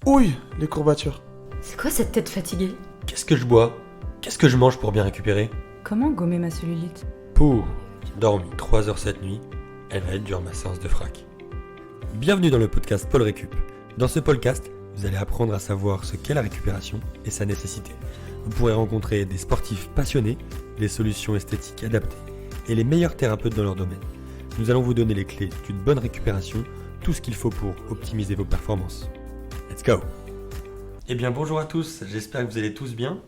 Ouille, les courbatures. C'est quoi cette tête fatiguée? Qu'est-ce que je bois? Qu'est-ce que je mange pour bien récupérer? Comment gommer ma cellulite? Pouh, j'ai dormi 3 heures cette nuit. Elle va être dure ma séance de frac. Bienvenue dans le podcast Paul Récup. Dans ce podcast, vous allez apprendre à savoir ce qu'est la récupération et sa nécessité. Vous pourrez rencontrer des sportifs passionnés, des solutions esthétiques adaptées et les meilleurs thérapeutes dans leur domaine. Nous allons vous donner les clés d'une bonne récupération, tout ce qu'il faut pour optimiser vos performances. Let's go! Eh bien bonjour à tous, j'espère que vous allez tous bien.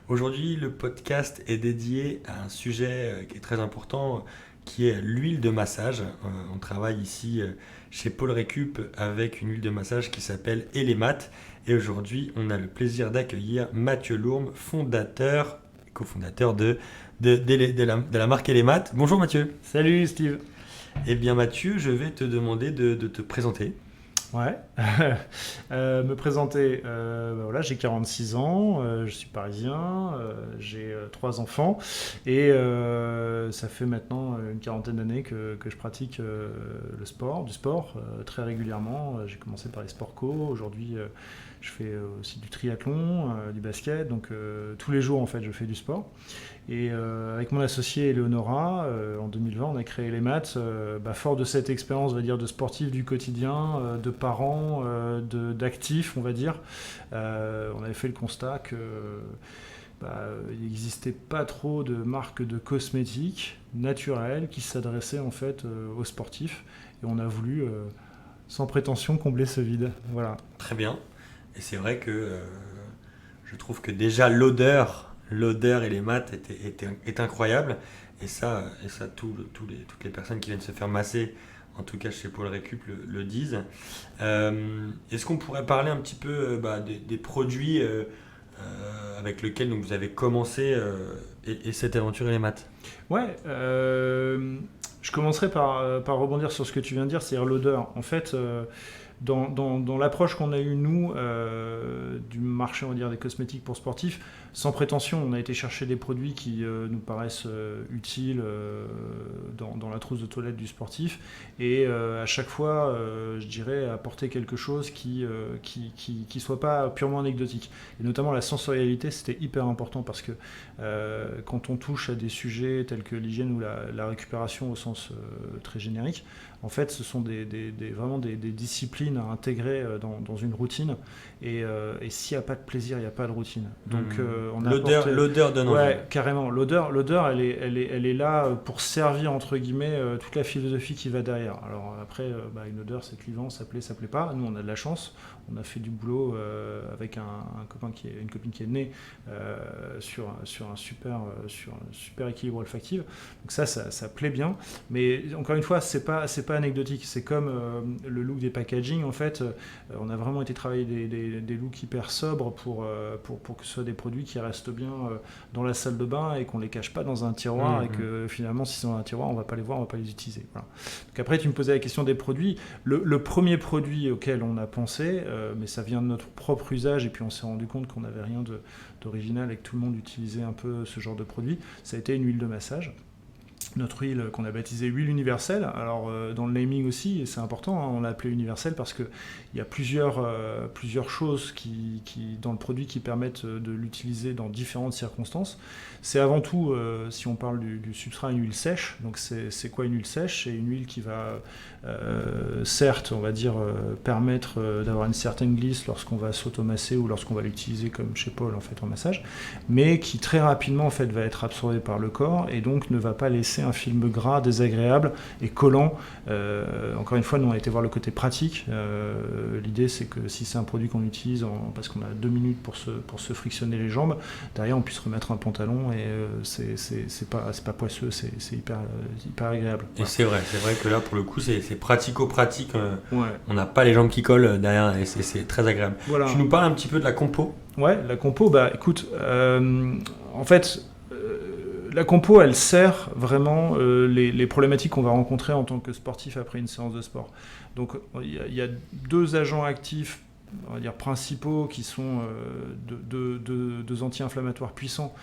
Aujourd'hui le podcast est dédié à un sujet qui est très important, qui est l'huile de massage. On travaille ici chez Paul Récup avec une huile de massage qui s'appelle Elemat. Et aujourd'hui on a le plaisir d'accueillir Mathieu Lourme, cofondateur de la marque Elemat. Bonjour Mathieu. Salut Steve. Eh bien Mathieu, je vais te demander de te présenter. Ouais, me présenter, voilà, j'ai 46 ans, je suis parisien, j'ai 3 enfants et ça fait maintenant une quarantaine d'années que je pratique du sport très régulièrement. J'ai commencé par les sports co, aujourd'hui je fais aussi du triathlon, du basket, donc tous les jours en fait je fais du sport. Et avec mon associé Eleonora, en 2020, on a créé Elemat, fort de cette expérience, on va dire, de sportif du quotidien, de parents, d'actifs, on va dire. On avait fait le constat que il n'existait pas trop de marques de cosmétiques naturelles qui s'adressaient en fait aux sportifs. Et on a voulu, sans prétention, combler ce vide. Voilà. Très bien. Et c'est vrai que je trouve que déjà l'odeur Elemat est incroyable. Et ça toutes les personnes qui viennent se faire masser, en tout cas chez Paul Récup, le disent. Est-ce qu'on pourrait parler un petit peu des produits avec lesquels donc, vous avez commencé et cette aventure Elemat? Ouais, je commencerai par rebondir sur ce que tu viens de dire, c'est-à-dire l'odeur. En fait, dans l'approche qu'on a eue, nous, du marché, on va dire, des cosmétiques pour sportifs, sans prétention, on a été chercher des produits qui nous paraissent utiles dans la trousse de toilette du sportif, et à chaque fois, je dirais, apporter quelque chose qui soit pas purement anecdotique. Et notamment la sensorialité, c'était hyper important parce que quand on touche à des sujets tels que l'hygiène ou la récupération au sens très générique, en fait, ce sont vraiment des disciplines à intégrer dans une routine. Et s'il n'y a pas de plaisir, il n'y a pas de routine. Donc, on a l'odeur donne envie. Ouais, carrément. L'odeur, elle est là pour servir, entre guillemets, toute la philosophie qui va derrière. Alors après, une odeur, c'est clivant, ça plaît pas. Nous, on a de la chance. On a fait du boulot avec une copine qui est née sur un super équilibre olfactif. Donc ça plaît bien. Mais encore une fois, c'est pas anecdotique. C'est comme le look des packaging. En fait, on a vraiment été travailler des looks hyper sobres pour que ce soit des produits qui restent bien dans la salle de bain et qu'on les cache pas dans un tiroir et que finalement, si c'est dans un tiroir, on va pas les voir, on va pas les utiliser. Voilà. Donc après, tu me posais la question des produits. Le premier produit auquel on a pensé, mais ça vient de notre propre usage et puis on s'est rendu compte qu'on n'avait rien d'original et que tout le monde utilisait un peu ce genre de produit, ça a été une huile de massage. Notre huile qu'on a baptisée huile universelle. Alors dans le naming aussi, et c'est important, on l'a appelée universelle parce qu'il y a plusieurs choses qui dans le produit qui permettent de l'utiliser dans différentes circonstances. C'est avant tout, si on parle du substrat, une huile sèche. Donc c'est quoi une huile sèche? C'est une huile qui va certes, on va dire, permettre d'avoir une certaine glisse lorsqu'on va s'automasser ou lorsqu'on va l'utiliser comme chez Paul en fait en massage, mais qui très rapidement en fait va être absorbée par le corps et donc ne va pas laisser un film gras désagréable et collant. Encore une fois, nous on a été voir le côté pratique. L'idée c'est que si c'est un produit qu'on utilise parce qu'on a 2 minutes pour se frictionner les jambes, derrière on puisse remettre un pantalon et c'est pas poisseux, c'est hyper agréable. Et voilà. c'est vrai que là pour le coup c'est pratico-pratique. Ouais. On n'a pas les jambes qui collent derrière et c'est très agréable. Voilà. Tu nous parles un petit peu de la compo? Ouais, la compo, écoute, en fait, la compo, elle sert vraiment les problématiques qu'on va rencontrer en tant que sportif après une séance de sport. Donc, il y a 2 agents actifs, on va dire principaux, qui sont deux anti-inflammatoires puissants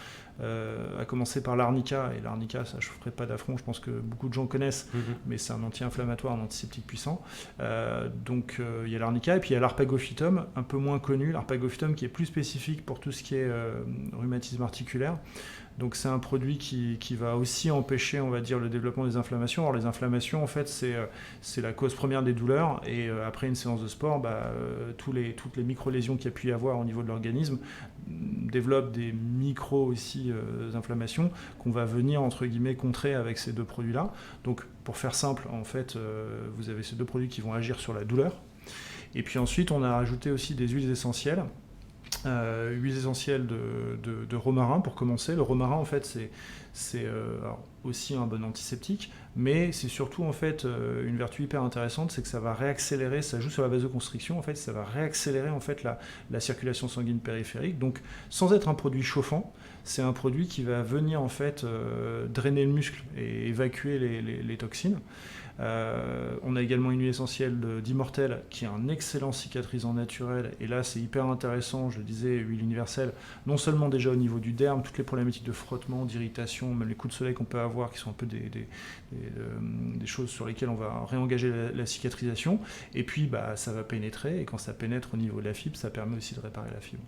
à commencer par l'arnica. Et l'arnica, ça, je ne ferai pas d'affront, je pense que beaucoup de gens connaissent, mais c'est un anti-inflammatoire, un antiseptique puissant. Donc il y a l'arnica, et puis il y a l'arpagophytum, un peu moins connu, l'arpagophytum qui est plus spécifique pour tout ce qui est rhumatisme articulaire. Donc c'est un produit qui va aussi empêcher, on va dire, le développement des inflammations. Alors les inflammations, en fait, c'est la cause première des douleurs. Et après une séance de sport, toutes les micro-lésions qu'il y a pu y avoir au niveau de l'organisme développent des inflammations qu'on va venir, entre guillemets, contrer avec ces deux produits-là. Donc pour faire simple, en fait, vous avez ces deux produits qui vont agir sur la douleur. Et puis ensuite, on a rajouté aussi des huiles essentielles. Huiles essentielles de romarin pour commencer. Le romarin, en fait, c'est aussi un bon antiseptique, mais c'est surtout, en fait, une vertu hyper intéressante, c'est que ça va réaccélérer, ça joue sur la vasoconstriction, en fait, ça va réaccélérer, en fait, la circulation sanguine périphérique. Donc, sans être un produit chauffant, c'est un produit qui va venir, en fait, drainer le muscle et évacuer les toxines. On a également une huile essentielle d'Immortel qui est un excellent cicatrisant naturel, et là c'est hyper intéressant, je le disais, huile universelle, non seulement déjà au niveau du derme, toutes les problématiques de frottement, d'irritation, même les coups de soleil qu'on peut avoir qui sont un peu des choses sur lesquelles on va réengager la cicatrisation, et puis ça va pénétrer, et quand ça pénètre au niveau de la fibre, ça permet aussi de réparer la fibre.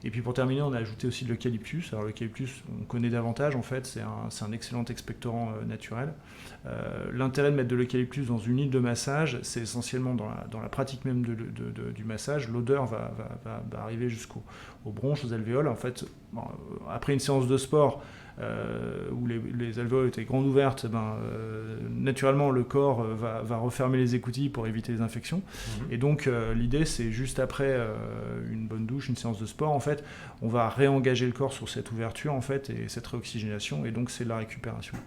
Et puis pour terminer, on a ajouté aussi de l'eucalyptus. Alors l'eucalyptus, on connaît davantage, en fait, c'est un excellent expectorant naturel. L'intérêt de mettre de l'eucalyptus dans une huile de massage, c'est essentiellement dans la pratique même du massage, l'odeur va arriver jusqu'aux bronches, aux alvéoles. En fait, après une séance de sport, où les alvéoles étaient grandes ouvertes, naturellement le corps va refermer les écoutilles pour éviter les infections. Et donc l'idée, c'est juste après une bonne douche, une séance de sport, en fait, on va réengager le corps sur cette ouverture, en fait, et cette réoxygénation, et donc c'est de la récupération.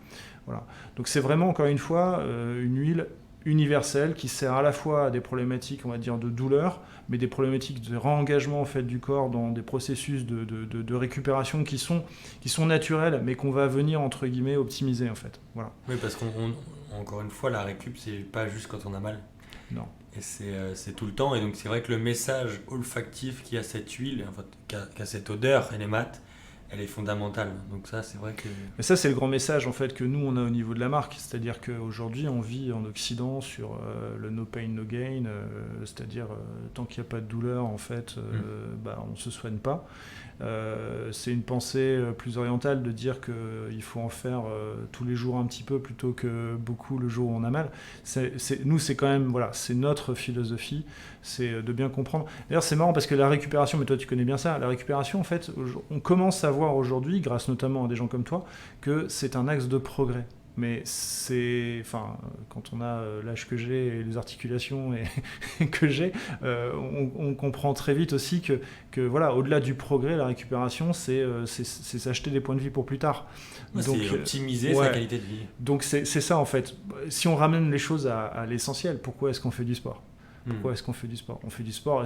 Voilà. Donc c'est vraiment, encore une fois, une huile universelle qui sert à la fois à des problématiques, on va dire, de douleur, mais des problématiques de réengagement, en fait, du corps dans des processus de récupération qui sont naturels, mais qu'on va venir, entre guillemets, optimiser, en fait. Voilà. Oui, parce qu'encore une fois, la récup, c'est pas juste quand on a mal. Non. Et c'est tout le temps. Et donc c'est vrai que le message olfactif qui a cette huile, en fait, qui a cette odeur élémate, elle est fondamentale. Donc ça, c'est vrai que... Mais ça, c'est le grand message, en fait, que nous, on a au niveau de la marque. C'est-à-dire qu'aujourd'hui, on vit en Occident sur le no pain, no gain. C'est-à-dire, tant qu'il n'y a pas de douleur, en fait, on ne se soigne pas. C'est une pensée plus orientale de dire qu'il faut en faire tous les jours un petit peu plutôt que beaucoup le jour où on a mal. Nous, c'est quand même, voilà, c'est notre philosophie, c'est de bien comprendre. D'ailleurs, c'est marrant parce que la récupération, mais toi tu connais bien ça, la récupération, en fait, on commence à voir aujourd'hui, grâce notamment à des gens comme toi, que c'est un axe de progrès. Mais quand on a l'âge que j'ai et les articulations que j'ai, on comprend très vite aussi que voilà, au-delà du progrès, la récupération, c'est s'acheter des points de vie pour plus tard. Ouais, donc, c'est optimiser sa qualité de vie. Donc c'est ça, en fait. Si on ramène les choses à l'essentiel, pourquoi est-ce qu'on fait du sport ? Pourquoi est-ce qu'on fait du sport ? On fait du sport,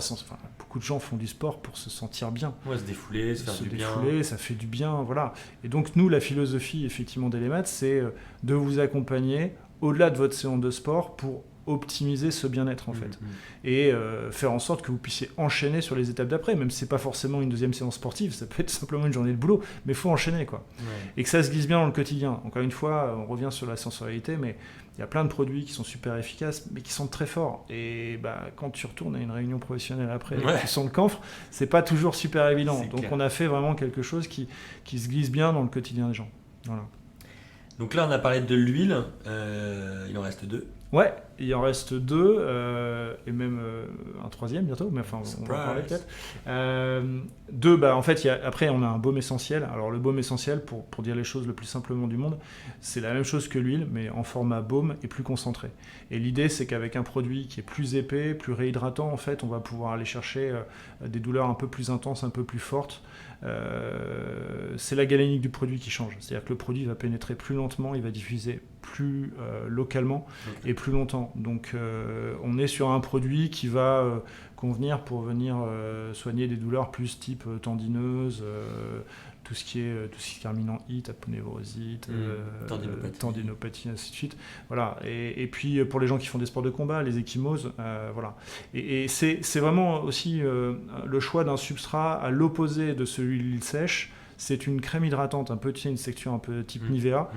beaucoup de gens font du sport pour se sentir bien. Ouais, se défouler, se faire du bien. Ça fait du bien, voilà. Et donc nous, la philosophie, effectivement, d'Elemat, c'est de vous accompagner au-delà de votre séance de sport pour optimiser ce bien-être, en fait. Et faire en sorte que vous puissiez enchaîner sur les étapes d'après, même si c'est pas forcément une deuxième séance sportive, ça peut être simplement une journée de boulot, mais il faut enchaîner, quoi. Ouais. Et que ça se glisse bien dans le quotidien. Encore une fois, on revient sur la sensorialité, mais il y a plein de produits qui sont super efficaces, mais qui sont très forts. Et quand tu retournes à une réunion professionnelle après, tu sens le camphre, c'est pas toujours super évident. Donc on a fait vraiment quelque chose qui se glisse bien dans le quotidien des gens. Voilà. Donc là, on a parlé de l'huile, il en reste 2. Ouais, il en reste 2, et même un troisième bientôt, mais enfin, on va en parler peut-être. 2, en fait, après, on a un baume essentiel. Alors, le baume essentiel, pour dire les choses le plus simplement du monde, c'est la même chose que l'huile, mais en format baume et plus concentré. Et l'idée, c'est qu'avec un produit qui est plus épais, plus réhydratant, en fait, on va pouvoir aller chercher des douleurs un peu plus intenses, un peu plus fortes. C'est la galénique du produit qui change. C'est-à-dire que le produit va pénétrer plus lentement, il va diffuser plus localement et plus longtemps. Donc on est sur un produit qui va convenir pour venir soigner des douleurs plus type tendineuses, tout ce qui est terminant-ite, aponevrosite, tendinopathie, ainsi de suite. Voilà. Et puis pour les gens qui font des sports de combat, les ecchymoses, voilà. Et c'est vraiment aussi le choix d'un substrat à l'opposé de celui de l'huile sèche. c'est une crème hydratante, un peu, tu sais, une texture un peu type Nivea.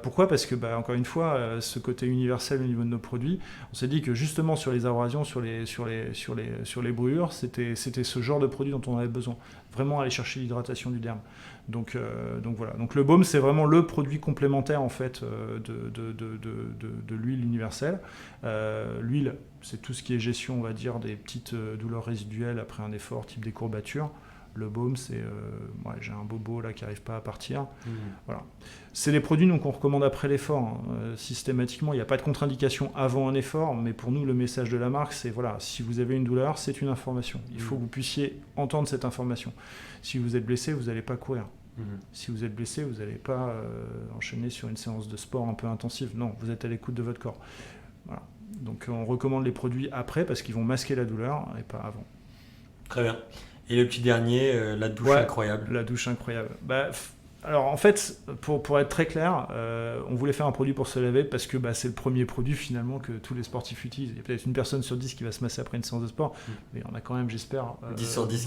Pourquoi ? Parce que, encore une fois, ce côté universel au niveau de nos produits, on s'est dit que justement sur les abrasions, sur les brûlures, c'était ce genre de produit dont on avait besoin. Vraiment aller chercher l'hydratation du derme. Donc voilà. Donc le baume, c'est vraiment le produit complémentaire en fait de l'huile universelle. L'huile, c'est tout ce qui est gestion, on va dire, des petites douleurs résiduelles après un effort, type des courbatures. Le baume, c'est j'ai un bobo là qui n'arrive pas à partir. Voilà. C'est les produits qu'on recommande après l'effort. Systématiquement, il n'y a pas de contre-indication avant un effort, mais pour nous, le message de la marque, c'est voilà, si vous avez une douleur, c'est une information. Il faut que vous puissiez entendre cette information. Si vous êtes blessé, vous n'allez pas courir. Si vous êtes blessé, vous n'allez pas enchaîner sur une séance de sport un peu intensive. Non, vous êtes à l'écoute de votre corps. Voilà. Donc on recommande les produits après parce qu'ils vont masquer la douleur et pas avant. Très bien. Et le petit dernier, la douche incroyable. La douche incroyable. Alors en fait, pour être très clair, on voulait faire un produit pour se laver parce que c'est le premier produit finalement que tous les sportifs utilisent. Il y a peut-être une personne sur 10 qui va se masser après une séance de sport, mais on a quand même, j'espère, 10 sur 10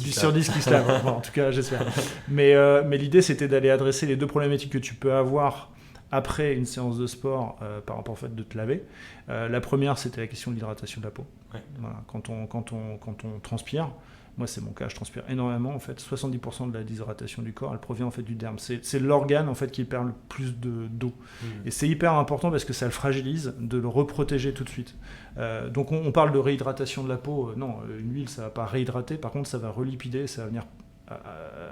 qui se lavent. Bon, en tout cas, j'espère. Mais l'idée, c'était d'aller adresser les deux problématiques que tu peux avoir après une séance de sport par rapport au fait de te laver. La première, c'était la question de l'hydratation de la peau. Ouais. Voilà, quand on transpire, moi c'est mon cas, je transpire énormément en fait, 70% de la déshydratation du corps, elle provient en fait du derme. C'est l'organe en fait qui perd le plus d'eau. Et c'est hyper important parce que ça le fragilise, de le reprotéger tout de suite. Donc on parle de réhydratation de la peau, non, une huile ça va pas réhydrater, par contre ça va relipider, ça va venir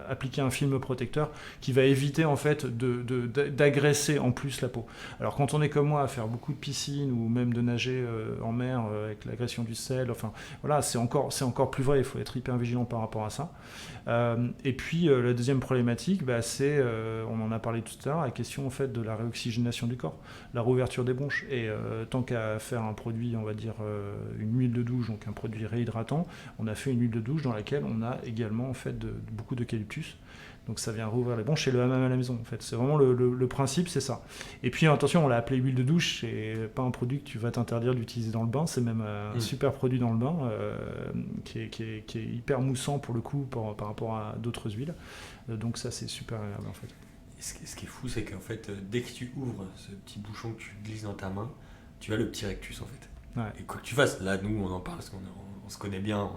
appliquer un film protecteur qui va éviter en fait d'agresser en plus la peau. Alors quand on est comme moi à faire beaucoup de piscine ou même de nager en mer avec l'agression du sel, enfin voilà, c'est encore plus vrai, il faut être hyper vigilant par rapport à ça. Et puis la deuxième problématique, c'est, on en a parlé tout à l'heure, la question en fait de la réoxygénation du corps, la réouverture des bronches. Et tant qu'à faire un produit, on va dire une huile de douche, donc un produit réhydratant, on a fait une huile de douche dans laquelle on a également en fait beaucoup d'eucalyptus. Donc ça vient rouvrir les bronches et le hammam à la maison en fait. C'est vraiment le principe, c'est ça. Et puis attention, on l'a appelé huile de douche, c'est pas un produit que tu vas t'interdire d'utiliser dans le bain, c'est même un super produit dans le bain qui est hyper moussant pour le coup par rapport à d'autres huiles. Donc ça c'est super agréable en fait. Ce qui est fou, c'est qu'en fait, dès que tu ouvres ce petit bouchon que tu glisses dans ta main, tu as le petit rectus en fait. Ouais. Et quoi que tu fasses, là nous on en parle parce qu'on se connaît bien.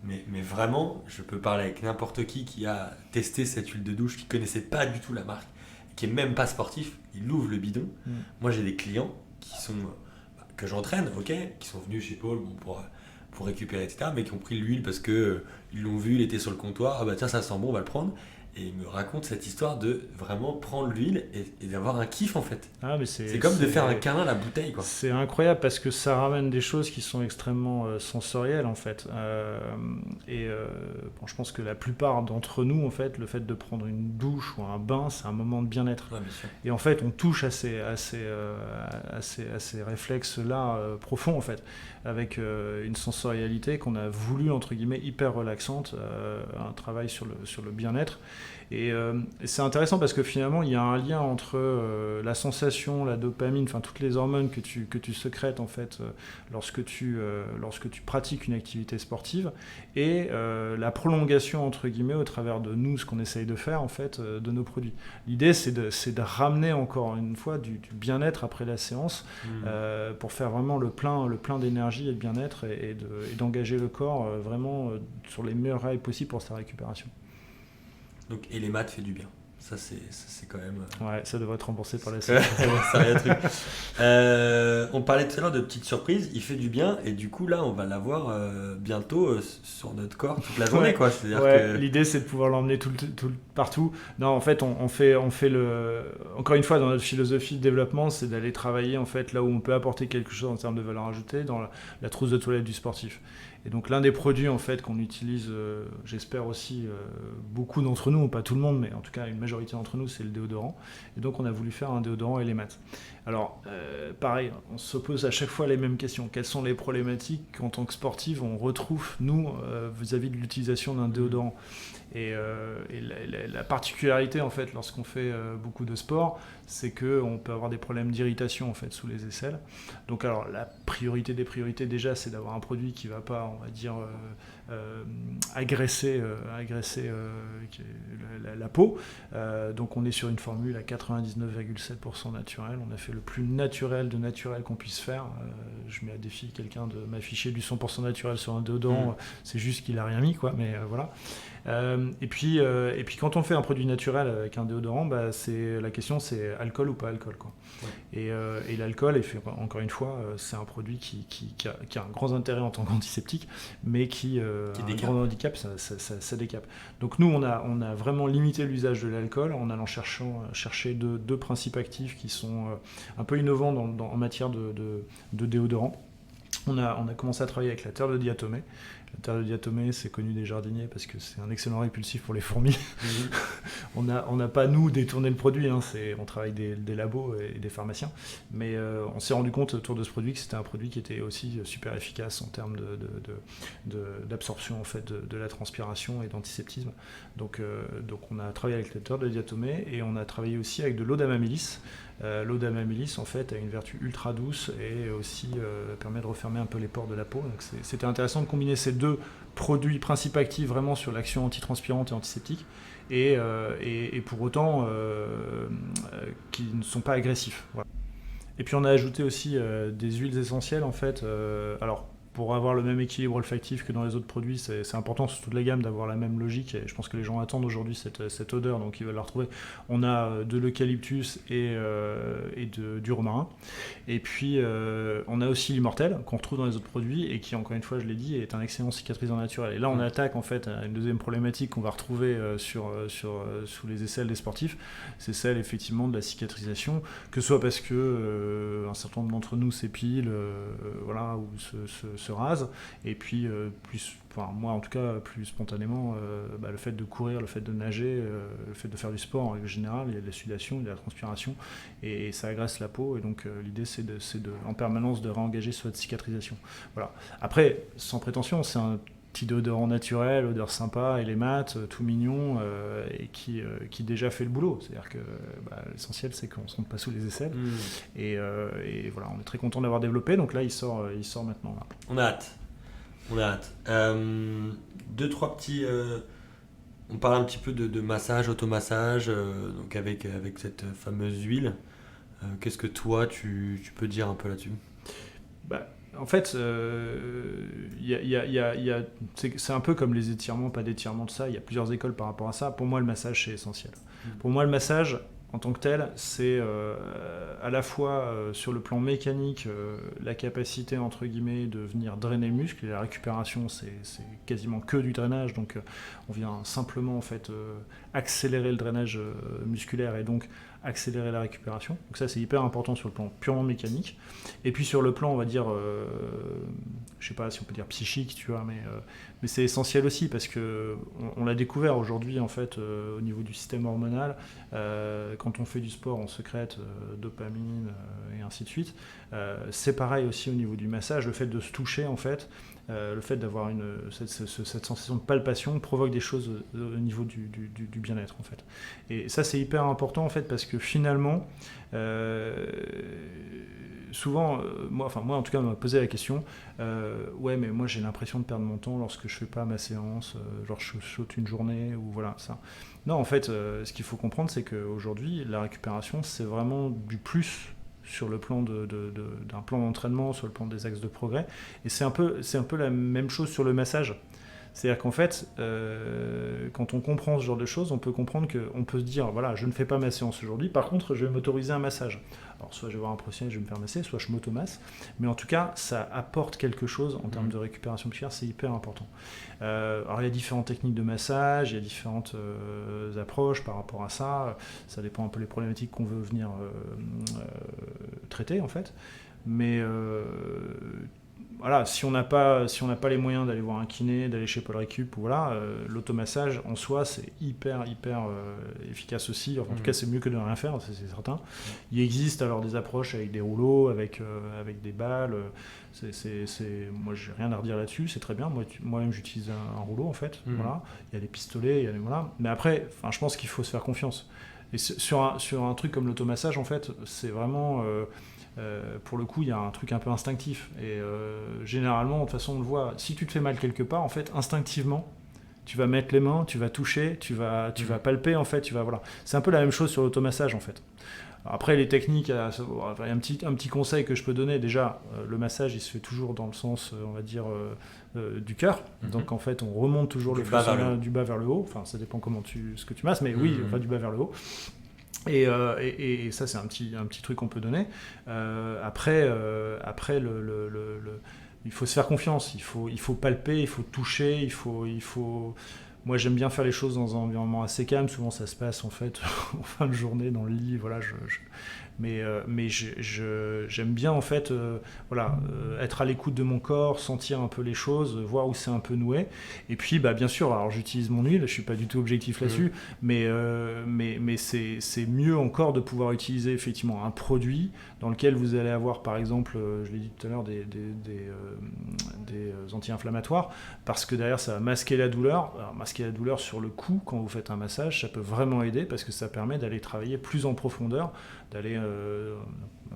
Mais vraiment, je peux parler avec n'importe qui a testé cette huile de douche, qui ne connaissait pas du tout la marque, qui n'est même pas sportif, il ouvre le bidon. Moi, j'ai des clients que j'entraîne, qui sont venus chez Paul pour récupérer, etc., mais qui ont pris l'huile parce qu'ils l'ont vu, il était sur le comptoir, tiens, ça sent bon, on va le prendre. Et il me raconte cette histoire de vraiment prendre l'huile et d'avoir un kiff en fait. C'est comme de faire un câlin à la bouteille, quoi. C'est incroyable parce que ça ramène des choses qui sont extrêmement sensorielles en fait. Je pense que la plupart d'entre nous, en fait, le fait de prendre une douche ou un bain, c'est un moment de bien-être. Ouais, bien sûr. Et en fait, on touche à ces réflexes-là profonds en fait, avec une sensorialité qu'on a voulu entre guillemets hyper relaxante, un travail sur le bien-être. Et c'est intéressant parce que finalement il y a un lien entre la sensation, la dopamine, enfin toutes les hormones que tu sécrètes en fait lorsque tu pratiques une activité sportive et la prolongation entre guillemets au travers de nous, ce qu'on essaye de faire en fait de nos produits. L'idée c'est de ramener encore une fois du bien-être après la séance pour faire vraiment le plein d'énergie et de bien-être et d'engager le corps vraiment sur les meilleurs rails possibles pour sa récupération. Donc, et les maths fait du bien. Ça, c'est quand même... Ouais, ça devrait être remboursé par la sécurité. Ça rien truc. On parlait tout à l'heure de petites surprises. Il fait du bien et du coup, là, on va l'avoir bientôt sur notre corps toute la journée. Quoi. C'est-à-dire que... L'idée, c'est de pouvoir l'emmener partout. Non, en fait, on fait encore une fois, dans notre philosophie de développement, c'est d'aller travailler en fait, là où on peut apporter quelque chose en termes de valeur ajoutée, dans la trousse de toilette du sportif. Et donc l'un des produits en fait qu'on utilise, j'espère aussi beaucoup d'entre nous, pas tout le monde, mais en tout cas une majorité d'entre nous, c'est le déodorant. Et donc on a voulu faire un déodorant Element. Alors pareil, on se pose à chaque fois les mêmes questions. Quelles sont les problématiques qu'en tant que sportif on retrouve nous vis-à-vis de l'utilisation d'un déodorant? Et la particularité en fait lorsqu'on fait beaucoup de sport, c'est qu'on peut avoir des problèmes d'irritation en fait sous les aisselles. Donc alors la priorité des priorités déjà, c'est d'avoir un produit qui ne va pas, on va dire, agresser la peau. Donc on est sur une formule à 99,7% naturelle. On a fait le plus naturel de naturel qu'on puisse faire. Je mets à défi quelqu'un de m'afficher du 100% naturel sur un déodorant. C'est juste qu'il a rien mis, quoi. Mais voilà. Et puis quand on fait un produit naturel avec un déodorant, la question c'est alcool ou pas alcool, quoi. Ouais. Et l'alcool, encore une fois, c'est un produit qui a un grand intérêt en tant qu'antiseptique, mais qui a un grand handicap, ça décape. Donc nous, on a vraiment limité l'usage de l'alcool en allant chercher deux principes actifs qui sont un peu innovants en matière de déodorant. On a commencé à travailler avec la terre de diatomée. La terre de diatomée, c'est connu des jardiniers parce que c'est un excellent répulsif pour les fourmis. On n'a pas, nous, détourné le produit. On travaille des labos et des pharmaciens. Mais on s'est rendu compte autour de ce produit que c'était un produit qui était aussi super efficace en termes d'absorption en fait, de la transpiration et d'antiseptisme. Donc on a travaillé avec la terre de diatomée et on a travaillé aussi avec de l'eau d'amamélis. L'eau d'amamélis en fait a une vertu ultra douce et aussi permet de refermer un peu les pores de la peau. Donc c'était intéressant de combiner ces deux produits principaux actifs vraiment sur l'action antitranspirante et antiseptique et pour autant qui ne sont pas agressifs. Voilà. Et puis on a ajouté aussi des huiles essentielles en fait. Alors pour avoir le même équilibre olfactif que dans les autres produits, c'est important sur toute la gamme d'avoir la même logique, et je pense que les gens attendent aujourd'hui cette odeur, donc ils veulent la retrouver. On a de l'eucalyptus et du romarin, et puis on a aussi l'immortel, qu'on retrouve dans les autres produits, et qui, encore une fois, je l'ai dit, est un excellent cicatrisant naturel. Et là, on attaque en fait à une deuxième problématique qu'on va retrouver sous les aisselles des sportifs, c'est celle effectivement de la cicatrisation, que ce soit parce que un certain nombre d'entre nous s'épilent, voilà, ou se rase, et puis moi en tout cas plus spontanément, le fait de courir, le fait de nager, le fait de faire du sport en règle générale, il y a de la sudation, il y a de la transpiration, et ça agresse la peau, et donc l'idée c'est en permanence de réengager cette cicatrisation. Voilà. Après, sans prétention, c'est un petit déodorant naturel, odeur sympa, et les mat, tout mignon, et qui déjà fait le boulot. C'est-à-dire que l'essentiel, c'est qu'on ne se rende pas sous les aisselles. Et voilà, on est très content d'avoir développé. Donc là, il sort maintenant. Là. On a hâte. 2-3 petits... on parle un petit peu de massage, automassage, donc avec cette fameuse huile. Qu'est-ce que toi, tu peux dire un peu là-dessus ? En fait, c'est un peu comme les étirements, pas d'étirements de ça. Il y a plusieurs écoles par rapport à ça. Pour moi, le massage, c'est essentiel. Pour moi, le massage, en tant que tel, c'est à la fois sur le plan mécanique, la capacité, entre guillemets, de venir drainer le muscle. Et la récupération, c'est quasiment que du drainage. Donc, on vient simplement, en fait, accélérer le drainage musculaire et donc accélérer la récupération. Donc ça, c'est hyper important sur le plan purement mécanique. Et puis sur le plan, on va dire, je sais pas si on peut dire psychique, tu vois, mais c'est essentiel aussi parce que on l'a découvert aujourd'hui, en fait, au niveau du système hormonal. Quand on fait du sport, on sécrète dopamine et ainsi de suite. C'est pareil aussi au niveau du massage. Le fait de se toucher, en fait, le fait d'avoir cette sensation de palpation provoque des choses au niveau du bien-être, en fait. Et ça, c'est hyper important, en fait, parce que finalement, souvent, moi en tout cas, on m'a posé la question, ouais, mais moi j'ai l'impression de perdre mon temps lorsque je fais pas ma séance, genre je saute une journée, ou voilà, ça. Non, en fait, ce qu'il faut comprendre, c'est qu'aujourd'hui, la récupération, c'est vraiment du plus sur le plan d'un plan d'entraînement, sur le plan des axes de progrès, et c'est un peu la même chose sur le massage. C'est-à-dire qu'en fait, quand on comprend ce genre de choses, on peut comprendre qu'on peut se dire, voilà, je ne fais pas ma séance aujourd'hui, par contre, je vais m'autoriser un massage. Alors, soit je vais voir un professionnel, je vais me faire masser, soit je m'automasse, mais en tout cas, ça apporte quelque chose en termes de récupération musculaire, c'est hyper important. Alors, il y a différentes techniques de massage, il y a différentes approches par rapport à ça, ça dépend un peu des problématiques qu'on veut venir traiter, en fait, mais... voilà, si on n'a pas les moyens d'aller voir un kiné, d'aller chez Paul Récup, voilà, l'automassage en soi c'est hyper efficace aussi. Enfin, en tout cas, c'est mieux que de rien faire, c'est certain. Il existe alors des approches avec des rouleaux, avec des balles. Moi, j'ai rien à redire là-dessus, c'est très bien. Moi-même, j'utilise un rouleau en fait. Voilà. Il y a des pistolets, voilà. Mais après, je pense qu'il faut se faire confiance. Et sur un truc comme l'automassage, en fait, c'est vraiment... pour le coup, il y a un truc un peu instinctif. Et généralement, de toute façon, on le voit, si tu te fais mal quelque part, en fait, instinctivement, tu vas mettre les mains, tu vas toucher, tu vas palper, en fait, voilà. C'est un peu la même chose sur l'automassage, en fait. Après, les techniques, il y a un petit conseil que je peux donner. Déjà, le massage, il se fait toujours dans le sens, on va dire, du cœur. Donc, en fait, on remonte toujours le flux sanguin du bas vers le haut. Enfin, ça dépend ce que tu masses, mais oui, enfin, du bas vers le haut. Et ça, c'est un petit truc qu'on peut donner. Après, il faut se faire confiance. Il faut palper, il faut toucher, il faut... Moi, j'aime bien faire les choses dans un environnement assez calme. Souvent, ça se passe en fait en fin de journée dans le lit. Voilà, mais j'aime bien en fait, être à l'écoute de mon corps, sentir un peu les choses, voir où c'est un peu noué. Et puis, bien sûr, alors j'utilise mon huile. Je suis pas du tout objectif là-dessus, mais c'est mieux encore de pouvoir utiliser effectivement un produit dans lequel vous allez avoir, par exemple, je l'ai dit tout à l'heure, des anti-inflammatoires, parce que derrière, ça va masquer la douleur. Alors, masquer la douleur sur le cou quand vous faites un massage, ça peut vraiment aider parce que ça permet d'aller travailler plus en profondeur, d'aller,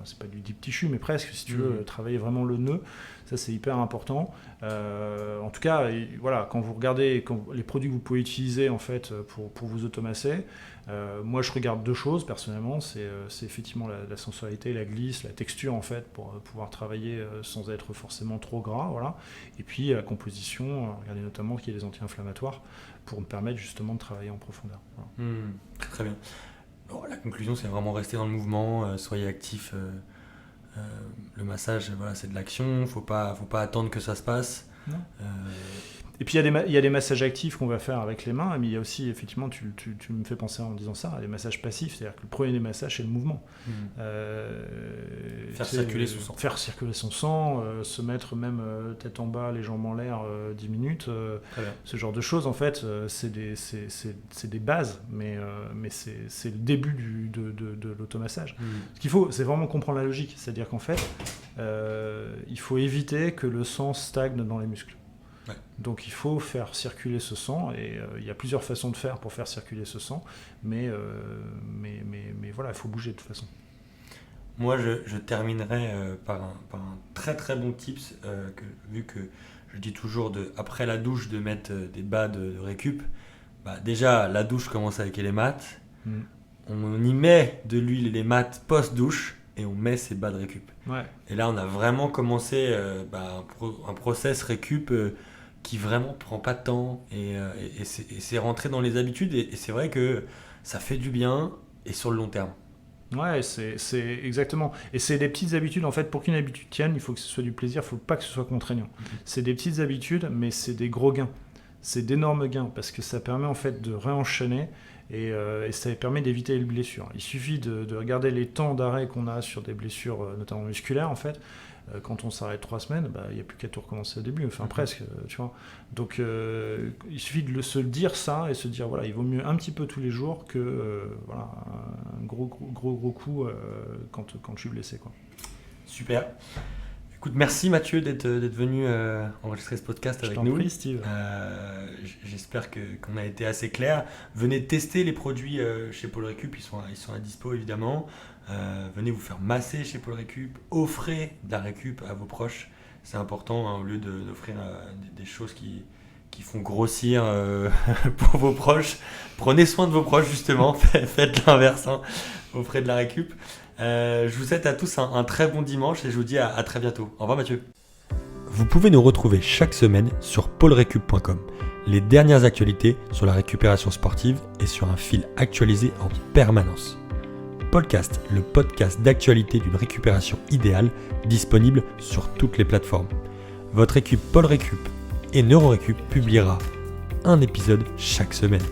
c'est pas du deep tissue, mais presque, si tu veux, travailler vraiment le nœud. Ça, c'est hyper important. En tout cas, voilà, quand vous regardez les produits que vous pouvez utiliser en fait pour vous automasser, moi, je regarde 2 choses personnellement. C'est effectivement la sensorialité, la glisse, la texture en fait, pour pouvoir travailler sans être forcément trop gras, voilà. Et puis la composition, regardez notamment qu'il y a des anti-inflammatoires pour me permettre justement de travailler en profondeur. Voilà. Très bien. Alors, la conclusion, c'est vraiment rester dans le mouvement, soyez actif. Le massage, voilà, c'est de l'action. Faut pas attendre que ça se passe. Non. Et puis il y a des massages actifs qu'on va faire avec les mains, mais il y a aussi, effectivement, tu me fais penser en disant ça, les massages passifs, c'est-à-dire que le premier des massages, c'est le mouvement. Faire circuler son sang. Faire circuler son sang, se mettre même tête en bas, les jambes en l'air 10 minutes, ce genre de choses, en fait, c'est des bases, mais c'est le début de l'automassage. Ce qu'il faut, c'est vraiment comprendre la logique, c'est-à-dire qu'en fait, il faut éviter que le sang stagne dans les muscles. Ouais. Donc il faut faire circuler ce sang, et il y a plusieurs façons de faire pour faire circuler ce sang, mais voilà, il faut bouger de toute façon. Moi, je terminerai par un très très bon tips, vu que je dis toujours après la douche de mettre des bas de récup. Déjà, la douche commence avec les mats. On y met de l'huile et les mats post-douche, et on met ses bas de récup. Ouais. Et là, on a vraiment commencé un process récup qui vraiment prend pas de temps, et c'est rentré dans les habitudes, et c'est vrai que ça fait du bien, et sur le long terme. Ouais, c'est exactement. Et c'est des petites habitudes, en fait, pour qu'une habitude tienne, il faut que ce soit du plaisir, il ne faut pas que ce soit contraignant. C'est des petites habitudes, mais c'est des gros gains. C'est d'énormes gains, parce que ça permet en fait de réenchaîner, et ça permet d'éviter les blessures. Il suffit de regarder les temps d'arrêt qu'on a sur des blessures, notamment musculaires, en fait. Quand on s'arrête 3 semaines, il n'y a plus qu'à tout recommencer au début, enfin presque, tu vois. Donc il suffit de se dire ça, et se dire, voilà, il vaut mieux un petit peu tous les jours que un gros coup quand je suis blessé, quoi. Super. Écoute, merci Mathieu d'être venu enregistrer ce podcast avec nous. Je t'en prie, Steve. J'espère qu'on a été assez clair. Venez tester les produits chez Pôle Récup, ils sont à dispo évidemment. Venez vous faire masser chez Pôle Récup. Offrez de la récup à vos proches. C'est important, au lieu d'offrir des choses qui font grossir pour vos proches. Prenez soin de vos proches justement, faites l'inverse, hein. Offrez de la récup. Je vous souhaite à tous un très bon dimanche, et je vous dis à très bientôt. Au revoir Mathieu. Vous pouvez nous retrouver chaque semaine sur polerecup.com. Les dernières actualités sur la récupération sportive et sur un fil actualisé en permanence. Podcast, le podcast d'actualité d'une récupération idéale, disponible sur toutes les plateformes. Votre équipe Pôle Récup et NeuroRécup publiera un épisode chaque semaine.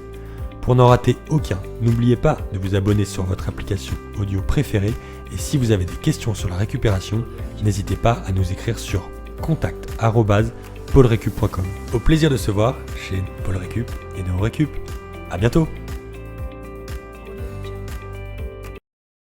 Pour n'en rater aucun, n'oubliez pas de vous abonner sur votre application audio préférée, et si vous avez des questions sur la récupération, n'hésitez pas à nous écrire sur contact@polerecup.com. Au plaisir de se voir chez Pôle Récup et NeuroRécup. À bientôt.